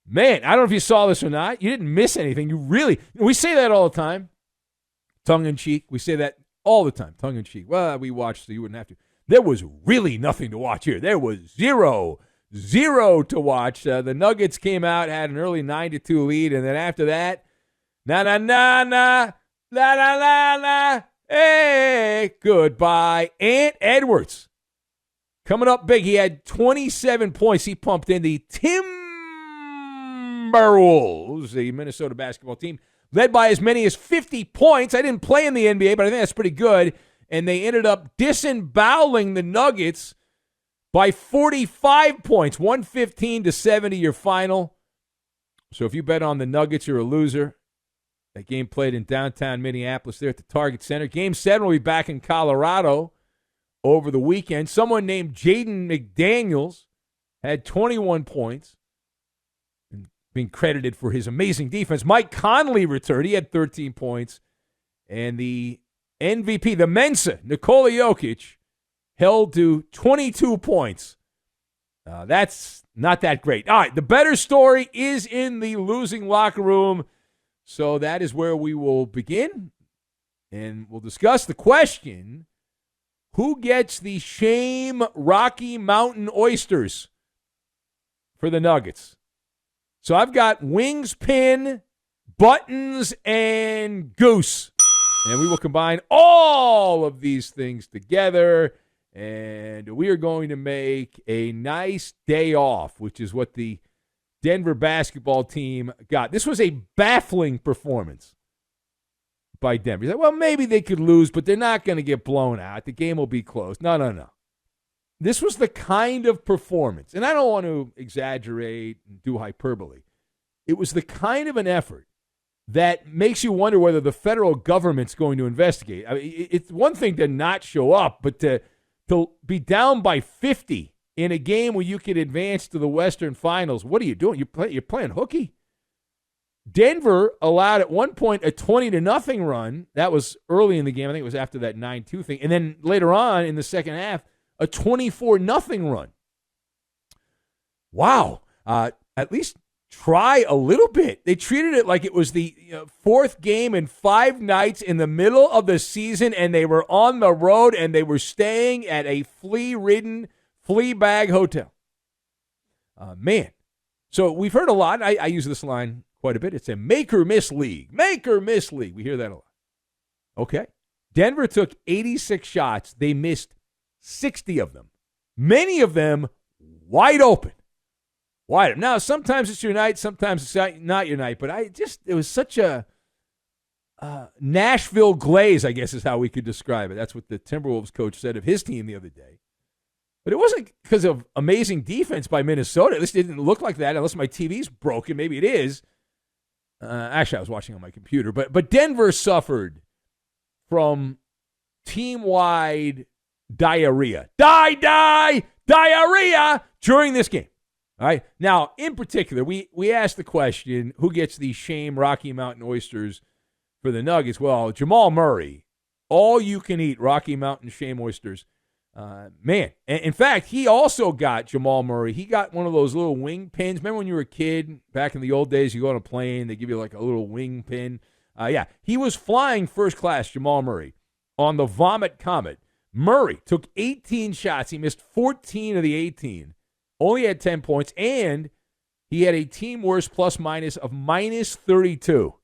Man, I don't know if you saw this or not. You didn't miss anything. We say that all the time. Tongue in cheek. We say that all the time. Tongue in cheek. Well, we watched, so you wouldn't have to. There was really nothing to watch here. There was zero to watch. The Nuggets came out, had an early 9-2 lead, and then after that, la, hey, goodbye. Ant Edwards coming up big. He had 27 points. He pumped in the Timberwolves, the Minnesota basketball team, led by as many as 50 points. I didn't play in the NBA, but I think that's pretty good. And they ended up disemboweling the Nuggets by 45 points, 115-70 your final. So if you bet on the Nuggets, you're a loser. That game played in downtown Minneapolis there at the Target Center. Game 7 will be back in Colorado over the weekend. Someone named Jaden McDaniels had 21 points and being credited for his amazing defense. Mike Conley returned. He had 13 points. And the MVP, the Mensa, Nikola Jokic, held to 22 points. That's not that great. All right, the better story is in the losing locker room. So that is where we will begin, and we'll discuss the question, who gets the shame Rocky Mountain oysters for the Nuggets? So I've got wings, pin, buttons, and goose. And we will combine all of these things together, and we are going to make a nice day off, which is what the Denver basketball team got. This was a baffling performance by Denver. Well, maybe they could lose, but they're not going to get blown out. The game will be close. No. This was the kind of performance, and I don't want to exaggerate and do hyperbole. It was the kind of an effort that makes you wonder whether the federal government's going to investigate. I mean, it's one thing to not show up, but to be down by 50 in a game where you could advance to the Western Finals, what are you doing? You're playing hooky. Denver allowed at one point a 20-0 run. That was early in the game. I think it was after that 9-2 thing. And then later on in the second half, a 24-0 run. Wow. At least try a little bit. They treated it like it was the fourth game in 5 nights in the middle of the season, and they were on the road, and they were staying at a flea-ridden Fleabag Hotel. Man. So we've heard a lot. I use this line quite a bit. It's a make or miss league. Make or miss league. We hear that a lot. Okay. Denver took 86 shots. They missed 60 of them. Many of them wide open. Wide open. Now, sometimes it's your night. Sometimes it's not your night. But it was such a Nashville glaze, I guess is how we could describe it. That's what the Timberwolves coach said of his team the other day. But it wasn't because of amazing defense by Minnesota. At least it didn't look like that, unless my TV's broken. Maybe it is. Actually, I was watching on my computer. But Denver suffered from team-wide diarrhea. Diarrhea during this game. All right. Now, in particular, we asked the question, who gets the shame Rocky Mountain oysters for the Nuggets? Well, Jamal Murray, all you can eat Rocky Mountain shame oysters. Man, in fact, he also got Jamal Murray. He got one of those little wing pins. Remember when you were a kid, back in the old days, you go on a plane, they give you like a little wing pin. Yeah, he was flying first class, Jamal Murray, on the Vomit Comet. Murray took 18 shots. He missed 14 of the 18. Only had 10 points, and he had a team worst plus-minus of -32.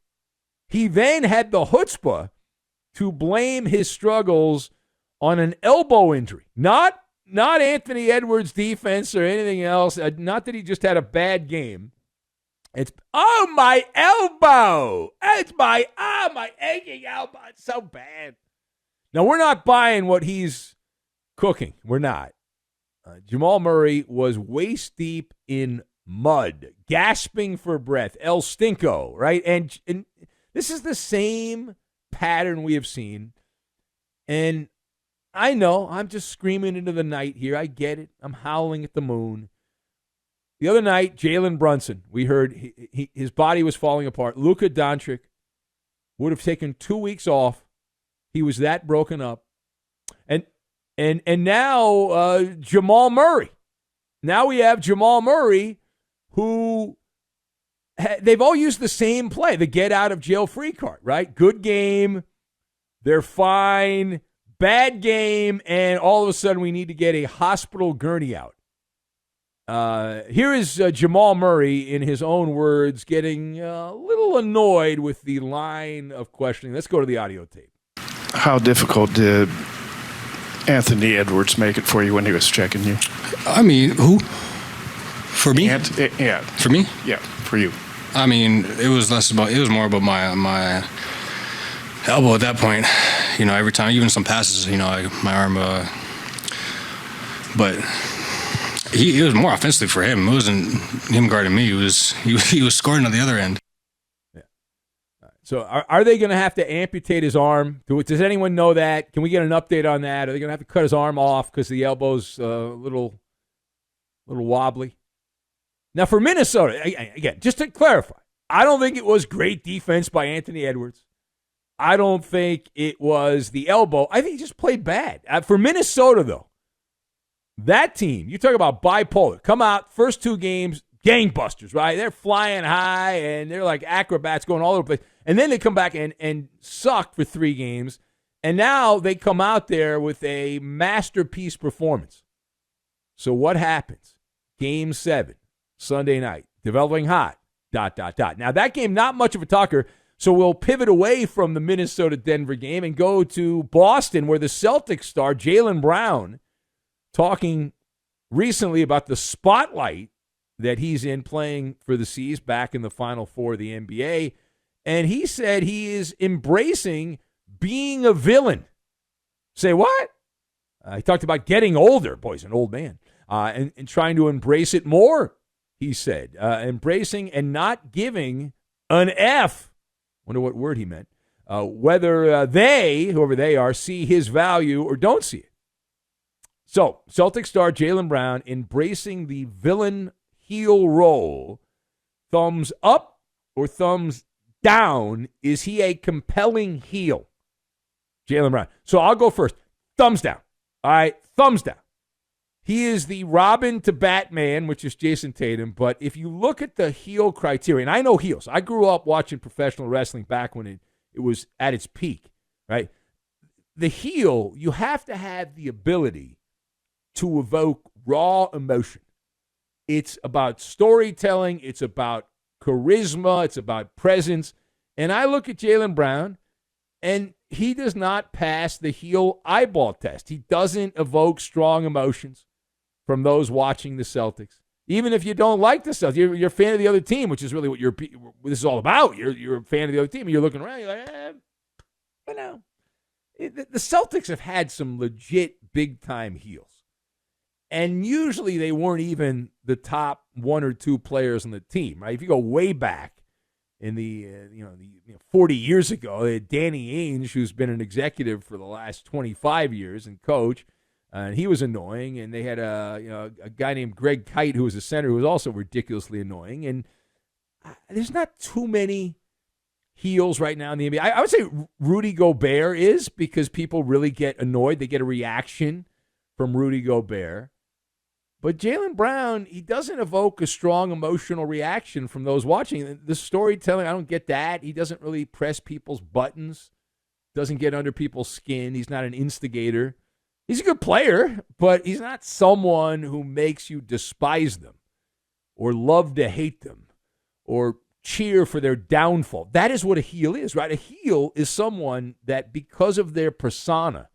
He then had the chutzpah to blame his struggles on an elbow injury. Not Anthony Edwards' defense or anything else. Not that he just had a bad game. It's, my elbow. It's my aching elbow. It's so bad. Now, we're not buying what he's cooking. We're not. Jamal Murray was waist deep in mud, gasping for breath. El Stinko, right? And this is the same pattern we have seen. And I know I'm just screaming into the night here. I get it. I'm howling at the moon. The other night, Jaylen Brunson, we heard his body was falling apart. Luka Doncic would have taken 2 weeks off. He was that broken up. And now Jamal Murray. Now we have Jamal Murray, who they've all used the same play, the get out of jail free card, right? Good game, they're fine, bad game, and all of a sudden we need to get a hospital gurney out. Here is Jamal Murray, in his own words, getting a little annoyed with the line of questioning. Let's go to the audio tape. How difficult did Anthony Edwards make it for you when he was checking you? I mean, who? For me? Yeah. For me? Yeah, for you. I mean, it was more about my elbow at that point. You know, every time, even some passes, you know, my arm. But it was more offensive for him. It wasn't him guarding me. He was scoring on the other end. Yeah. So are they going to have to amputate his arm? Does anyone know that? Can we get an update on that? Are they going to have to cut his arm off because the elbow's a little wobbly? Now, for Minnesota, again, just to clarify, I don't think it was great defense by Anthony Edwards. I don't think it was the elbow. I think he just played bad. For Minnesota, though, that team, you talk about bipolar. Come out, first 2 games, gangbusters, right? They're flying high, and they're like acrobats going all over the place. And then they come back and suck for 3 games, and now they come out there with a masterpiece performance. So what happens? Game 7, Sunday night, developing hot, ... Now, that game, not much of a talker, so we'll pivot away from the Minnesota-Denver game and go to Boston, where the Celtics star, Jaylen Brown, talking recently about the spotlight that he's in playing for the C's back in the Final Four of the NBA. And he said he is embracing being a villain. Say what? He talked about getting older. Boy, he's an old man. And trying to embrace it more, he said. Embracing and not giving an F. Wonder what word he meant. Whether they, whoever they are, see his value or don't see it. So, Celtic star Jaylen Brown embracing the villain heel role. Thumbs up or thumbs down? Is he a compelling heel? Jaylen Brown. So, I'll go first. Thumbs down. All right, thumbs down. He is the Robin to Batman, which is Jason Tatum. But if you look at the heel criteria, and I know heels. I grew up watching professional wrestling back when it was at its peak, right? The heel, you have to have the ability to evoke raw emotion. It's about storytelling. It's about charisma. It's about presence. And I look at Jaylen Brown, and he does not pass the heel eyeball test. He doesn't evoke strong emotions from those watching the Celtics. Even if you don't like the Celtics, you're a fan of the other team, which is really what this is all about. You're a fan of the other team, and you're looking around, you're like, but no. The Celtics have had some legit big-time heels. And usually they weren't even the top 1 or 2 players on the team, right? If you go way back in the 40 years ago, they had Danny Ainge, who's been an executive for the last 25 years and coach, and he was annoying. And they had a guy named Greg Kite, who was a center, who was also ridiculously annoying. And there's not too many heels right now in the NBA. I would say Rudy Gobert is, because people really get annoyed. They get a reaction from Rudy Gobert. But Jaylen Brown, he doesn't evoke a strong emotional reaction from those watching. The storytelling, I don't get that. He doesn't really press people's buttons, doesn't get under people's skin. He's not an instigator. He's a good player, but he's not someone who makes you despise them or love to hate them or cheer for their downfall. That is what a heel is, right? A heel is someone that, because of their persona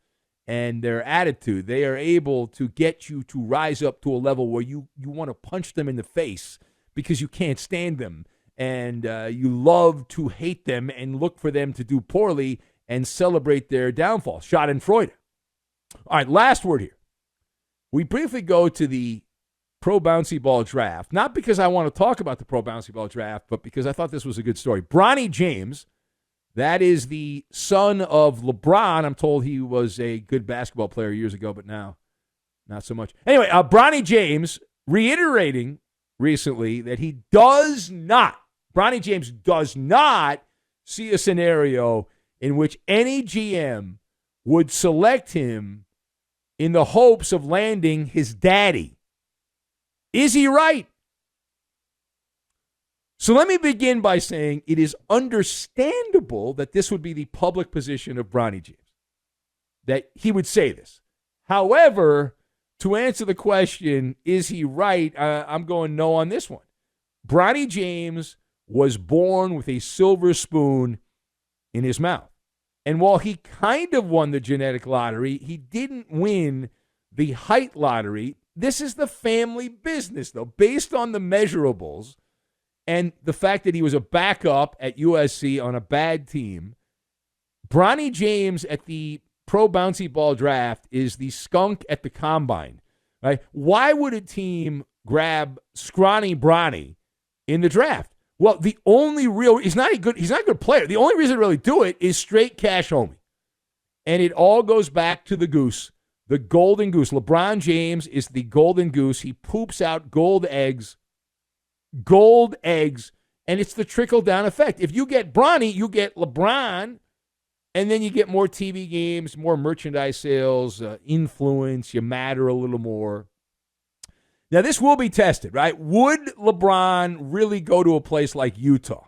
and their attitude, they are able to get you to rise up to a level where you want to punch them in the face because you can't stand them, and you love to hate them and look for them to do poorly and celebrate their downfall. Schadenfreude. All right, last word here. We briefly go to the Pro Bouncy Ball Draft, not because I want to talk about the Pro Bouncy Ball Draft, but because I thought this was a good story. Bronny James, that is the son of LeBron. I'm told he was a good basketball player years ago, but now not so much. Anyway, Bronny James reiterating recently that Bronny James does not see a scenario in which any GM would select him in the hopes of landing his daddy. Is he right? So let me begin by saying it is understandable that this would be the public position of Bronny James, that he would say this. However, to answer the question, is he right? I'm going no on this one. Bronny James was born with a silver spoon in his mouth. And while he kind of won the genetic lottery, he didn't win the height lottery. This is the family business, though, based on the measurables and the fact that he was a backup at USC on a bad team. Bronny James at the Pro Bouncy Ball Draft is the skunk at the combine. Right? Why would a team grab scrawny Bronny in the draft? Well, the only real he's not a good player. The only reason to really do it is straight cash homie. And it all goes back to the goose, the golden goose. LeBron James is the golden goose. He poops out gold eggs, and it's the trickle-down effect. If you get Bronny, you get LeBron, and then you get more TV games, more merchandise sales, influence, you matter a little more. Now, this will be tested, right? Would LeBron really go to a place like Utah?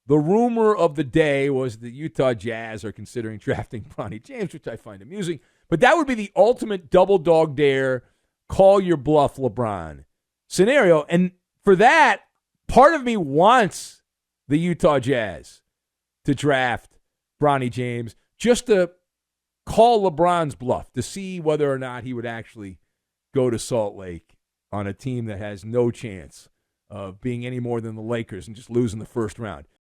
The rumor of the day was the Utah Jazz are considering drafting Bronny James, which I find amusing. But that would be the ultimate double dog dare, call your bluff LeBron scenario. And for that, part of me wants the Utah Jazz to draft Bronny James just to call LeBron's bluff, to see whether or not he would actually go to Salt Lake on a team that has no chance of being any more than the Lakers and just losing the first round.